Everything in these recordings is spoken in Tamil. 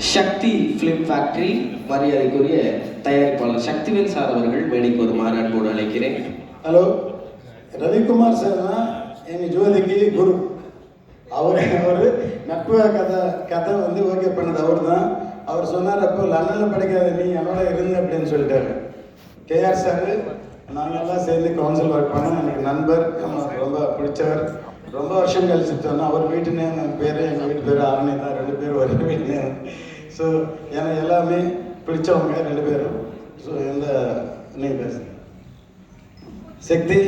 சக்தி ஃபிலிம் ஃபேக்டரி மரியாதைக்குரிய தயாரிப்பாளர் சக்திவேல் சார் அவர்கள் மேடைக்கு ஒரு மாநாட்டோடு அழைக்கிறேன். ஹலோ, ரவிக்குமார் சார் தான் எங்கள் ஜோதிக்கு குரு. அவர் நட்பு கதை வந்து ஓகே பண்ணது அவர் தான். அவர் சொன்னார், அப்போ லண்டனில் படிக்காத நீ என்னோட இருந்த அப்படின்னு சொல்லிட்டாரு. கேஆர் சார் நாங்கள்லாம் சேர்ந்து கவுன்சில் ஒர்க் பண்ணோம். எனக்கு நண்பர், ரொம்ப பிடிச்சவர். ரொம்ப வருஷம் கழிச்சு சொன்னால் அவர் வீட்டு நேம் பேர் எங்கள் வீட்டு பேர் ஆரணி தான், 2 பேர் ஒரே வீட்டு நேம். ஸோ எனக்கு எல்லாமே பிடிச்சவங்க 2 பேரும். ஸோ எந்த நீங்கள் பேச சக்தி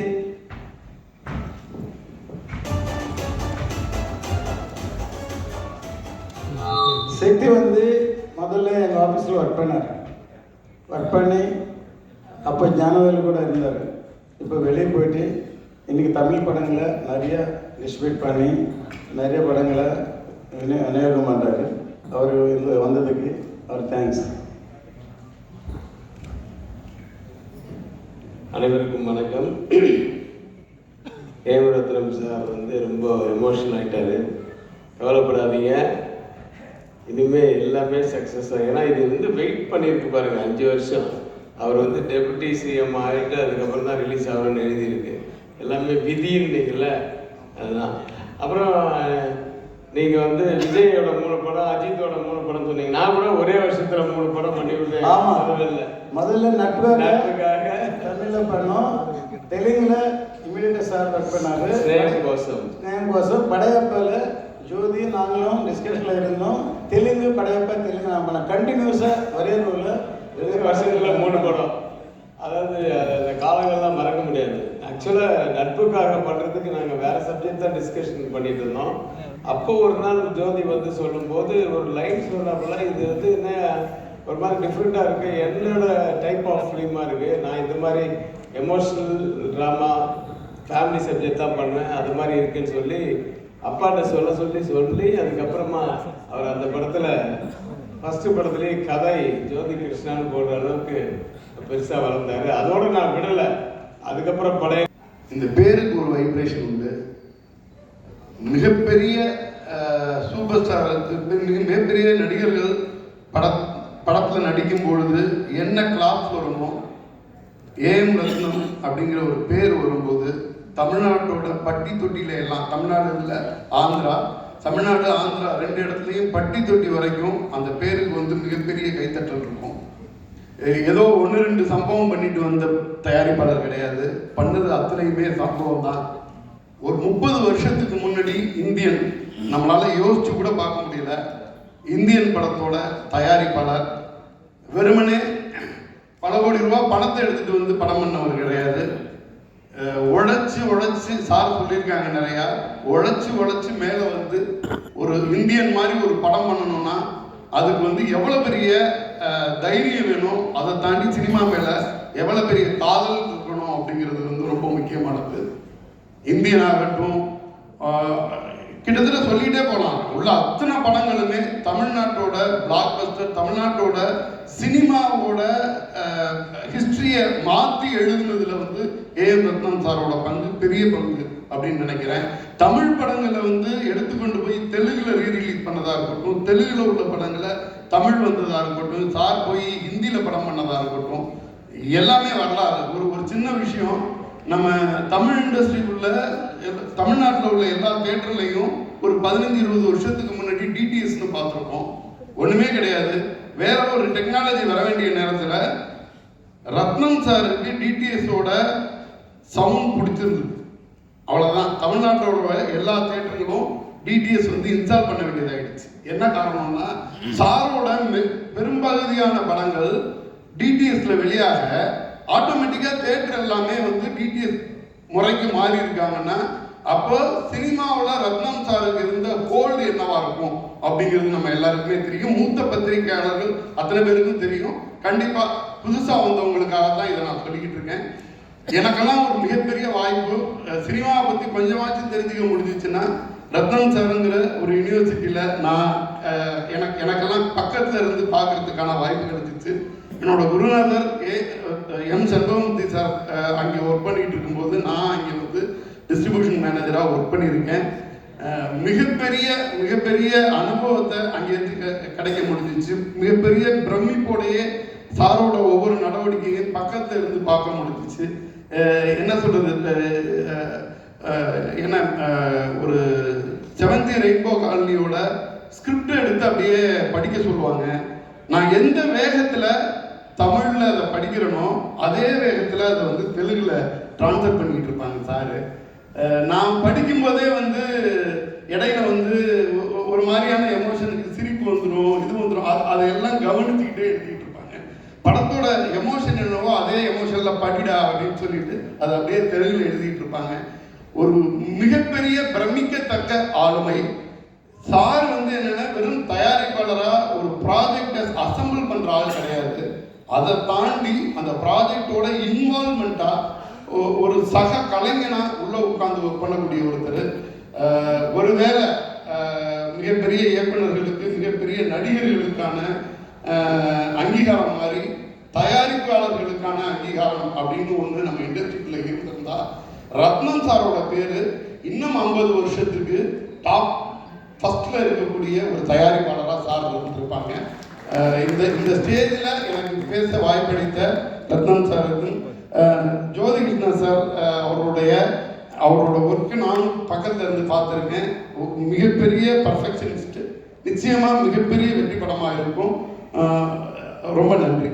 சக்தி வந்து முதல்ல எங்கள் ஆஃபீஸில் ஒர்க் பண்ணார். ஒர்க் பண்ணி அப்போ ஞானவேல் கூட இருந்தார். இப்போ வெளியே போயிட்டு இன்றைக்கி தமிழ் படங்களை நிறைய டிஸ்ட்ரிபியூட் பண்ணி நிறைய படங்களை விநியோகம் பண்ணுறாரு. அவர் இந்த வந்ததுக்கு அவர் தேங்க்ஸ். அனைவருக்கும் வணக்கம். ஹேமரத்னம் சார் வந்து ரொம்ப எமோஷனல் ஆகிட்டார். கவலைப்படாதீங்க, இனிமேல் எல்லாமே சக்ஸஸ் ஆகும். ஏன்னா இது வந்து வெயிட் பண்ணியிருக்கு பாருங்கள், 5 வருஷம். அவர் வந்து டெபுட்டி சிஎம் ஆகிட்டு அதுக்கப்புறம் தான் ரிலீஸ் ஆகணும்னு எழுதியிருக்கு. எல்லாமே விதின்னீங்கல்ல, அதுதான். அப்புறம் நீங்கள் வந்து விஜயோட 3 படம், அஜித்தோட 3 படம் சொன்னீங்க. நான் கூட ஒரே வருஷத்தில் 3 படம் பண்ணி விட்டேன். ஆமாம், முதல்ல நட்புக்காக தமிழில் பண்ணோம், தெலுங்கில் இமீடியட்டாக சார் ஒர்க் பண்ணாரு. ஸ்நேகம் கோசம் படையப்பால் ஜோதி நாங்களும் டிஸ்கஷனில் இருந்தோம். தெலுங்கு படையப்பா தெலுங்கு நான் பண்ணேன். கண்டினியூஸாக ஒரே ரூலில் 2 வருஷத்தில் 3 படம். அதாவது அந்த காலங்கள்லாம் மறக்க முடியாது. ஆக்சுவலாக நட்புக்காக பண்ணுறதுக்கு நாங்கள் வேறு சப்ஜெக்ட் தான் டிஸ்கஷன் பண்ணிட்டு இருந்தோம். அப்போ ஒரு நாள் ஜோதி வந்து சொல்லும்போது ஒரு லைன் சொன்னாப்புல, இது வந்து என்ன ஒரு மாதிரி டிஃப்ரெண்ட்டாக இருக்குது, என்னோட டைப் ஆஃப் ஃபிலிமாக இருக்குது, நான் இந்த மாதிரி எமோஷ்னல் ட்ராமா ஃபேமிலி சப்ஜெக்ட் தான் பண்ணேன், அது மாதிரி இருக்குன்னு சொல்லி அப்பாட்ட சொல்லி அதுக்கப்புறமா அவர் அந்த படத்தில் ஃபஸ்ட்டு படத்துலேயே கதை ஜோதி கிருஷ்ணான்னு போடுற அளவுக்கு பெருசாக வளர்ந்தாரு. அதோடு நான் விடலை. அதுக்கப்புறம் படைய இந்த பேருக்கு ஒரு வைப்ரேஷன் உண்டு. மிகப்பெரிய சூப்பர் ஸ்டார், மிகப்பெரிய நடிகர்கள் படத்தில் நடிக்கும் பொழுது என்ன கிளாஸ் வருமோ, ஏஎம் ரத்னம் அப்படிங்கிற ஒரு பேர் வரும்போது தமிழ்நாட்டோட பட்டி தொட்டியில எல்லாம், தமிழ்நாடு இல்லை ஆந்திரா, தமிழ்நாடு ஆந்திரா 2 இடத்துலையும் பட்டி தொட்டி வரைக்கும் அந்த பேருக்கு வந்து மிகப்பெரிய கைத்தட்டல் இருக்கும். ஏதோ 1-2 சம்பவம் பண்ணிட்டு வந்த தயாரிப்பாளர் கிடையாது, பண்ணது அத்தனையுமே சம்பவம் தான். ஒரு 30 வருஷத்துக்கு முன்னாடி இந்தியன், நம்மளால யோசிச்சு கூட பார்க்க முடியல, இந்தியன் படத்தோட தயாரிப்பாளர் வெறுமனே பல கோடி ரூபாய் பணத்தை எடுத்துட்டு வந்து படம் பண்ணவர் கிடையாது. உழைச்சு சார் சொல்லியிருக்காங்க நிறையா, உழைச்சு மேலே வந்து ஒரு இந்தியன் மாதிரி ஒரு படம் பண்ணணும்னா அதுக்கு வந்து எவ்வளோ பெரிய தைரியம் வேணும், அதை தாண்டி சினிமா மேலே எவ்வளோ பெரிய காதல் இருக்கணும் அப்படிங்கிறது வந்து ரொம்ப முக்கியமானது. இந்தியனாகட்டும், கிட்டத்தட்ட சொல்லிகிட்டே போகலாம், உள்ள அத்தனை படங்களுமே தமிழ்நாட்டோட பிளாக் பஸ்டர், தமிழ்நாட்டோட சினிமாவோட ஹிஸ்டரியை மாற்றி எழுதுனதுல வந்து ஏஎம் ரத்னம் சாரோட பங்கு பெரிய பங்கு அப்படின்னு நினைக்கிறேன். தமிழ் படங்களை வந்து எடுத்துக்கொண்டு போய் தெலுங்குல ரீரிலீஸ் பண்ணதா இருக்கட்டும், தெலுங்குல உள்ள படங்களை தமிழ் வந்ததா இருக்கட்டும், சார் போய் ஹிந்தியில படம் பண்ணதா இருக்கட்டும், எல்லாமே வரலாறு. ஒரு சின்ன விஷயம், நம்ம தமிழ் இண்டஸ்ட்ரிக்குள்ள தமிழ்நாட்டில் உள்ள எல்லா தியேட்டர்லையும் ஒரு 15-20 வருஷத்துக்கு முன்னாடி டிடிஎஸ்ன்னு பார்த்துருக்கோம். ஒன்றுமே கிடையாது. வேற ஒரு டெக்னாலஜி வர வேண்டிய நேரத்தில் ரத்னம் சாருக்கு டிடிஎஸோட சவுண்ட் பிடிச்சிருந்தது, அவ்வளோதான். தமிழ்நாட்டோட எல்லா தியேட்டர்களும் டிடிஎஸ் வந்து இன்ஸ்டால் பண்ண வேண்டியதாகிடுச்சு. என்ன காரணம்னா, சாரோட பெரும்பகுதியான படங்கள் டிடிஎஸ்ல வெளியாக ஆட்டோமேட்டிக்காக தியேட்டர் எல்லாமே வந்து டிடிஎஸ் முறைக்கு மாறி இருக்காங்கன்னா, அப்போ சினிமாவில் ரத்னம் சாருக்கு இருந்த ஹோல்டு என்னவா இருக்கும் அப்படிங்கிறது நம்ம எல்லாருக்குமே தெரியும். மூத்த பத்திரிகையாளர்கள் அத்தனை பேருக்கும் தெரியும். கண்டிப்பாக புதுசாக வந்தவங்களுக்காக தான் இதை நான் சொல்லிக்கிட்டு இருக்கேன். எனக்கெல்லாம் ஒரு மிகப்பெரிய வாய்ப்பு, சினிமாவை பற்றி கொஞ்சமாச்சும் தெரிஞ்சுக்க முடிஞ்சிச்சுன்னா ரத்னம் சாருங்கிற ஒரு யூனிவர்சிட்டியில் நான் எனக்கெல்லாம் பக்கத்தில் இருந்து பார்க்கறதுக்கான வாய்ப்பு கிடைச்சிச்சு. என்னோட குருநாதர் எம் செல்வமூர்த்தி சார் அங்கே ஒர்க் பண்ணிட்டு இருக்கும்போது நான் அங்கே வந்து டிஸ்ட்ரிபியூஷன் மேனேஜராக ஒர்க் பண்ணியிருக்கேன். மிகப்பெரிய அனுபவத்தை அங்கேருந்து கிடைக்க முடிஞ்சிச்சு. மிகப்பெரிய பிரமிப்போடையே சாரோட ஒவ்வொரு நடவடிக்கையும் பக்கத்துல இருந்து பார்க்க முடிஞ்சிச்சு. என்ன சொல்றது, என்ன ஒரு 7th ரெயின்போ காலனியோட ஸ்கிரிப்ட் எடுத்து அப்படியே படிக்க சொல்லுவாங்க. நான் எந்த வேகத்துல தமிழ்ல அதை படிக்கிறேனோ அதே வேகத்துல அதை வந்து தெலுங்குல டிரான்ஸ்லேட் பண்ணிட்டு இருப்பாங்க சாரு. நான் படிக்கும்போதே வந்து இடையில வந்து ஒரு மாதிரியான எமோஷனுக்கு சிரிப்பு வந்துடும், இது வந்துடும், அதையெல்லாம் கவனிச்சுக்கிட்டே எழுதிட்டு இருப்பாங்க. படத்தோட எமோஷன் என்னவோ அதே எமோஷன்ல படிடா அப்படின்னு சொல்லிட்டு அதை அப்படியே தெலுங்குல எழுதிட்டு இருப்பாங்க. ஒரு மிகப்பெரிய பிரமிக்கத்தக்க ஆளுமை சார் வந்து என்னன்னா வெறும் தயாரிப்பாளரா ஒரு ப்ராஜெக்டை அசம்பிள் பண்ற ஆள் கிடையாது. அதை தாண்டி அந்த ப்ராஜெக்டோட இன்வால்மெண்டா ஒரு சக கலைஞனா உள்ள உட்கார்ந்து ஒர்க் பண்ணக்கூடிய ஒருத்தர். ஒருவேளை மிகப்பெரிய இயக்குநர்களுக்கு மிகப்பெரிய நடிகர்களுக்கான அங்கீகாரம் மாதிரி தயாரிப்பாளர்களுக்கான அங்கீகாரம் அப்படின்னு ஒன்று நம்ம இண்டஸ்ட்ரிக்குள்ள இருந்திருந்தா ரத்னம் சாரோட பேரு இன்னும் 50 வருஷத்துக்கு டாப் ஃபர்ஸ்ட்ல இருக்கக்கூடிய ஒரு தயாரிப்பாளராக சார் இருந்திருப்பாங்க. இந்த ஸ்டேஜில் எனக்கு பேச வாய்ப்பளித்த ரத்னம் சாருக்கும் ஜோதி கிருஷ்ணன் சார் அவரோட ஒர்க்கு நானும் பக்கத்தில் இருந்து பார்த்துருக்கேன். மிகப்பெரிய பர்ஃபெக்ஷனிஸ்ட், நிச்சயமாக மிகப்பெரிய வெற்றி படமாக இருக்கும். ரொம்ப நன்றி.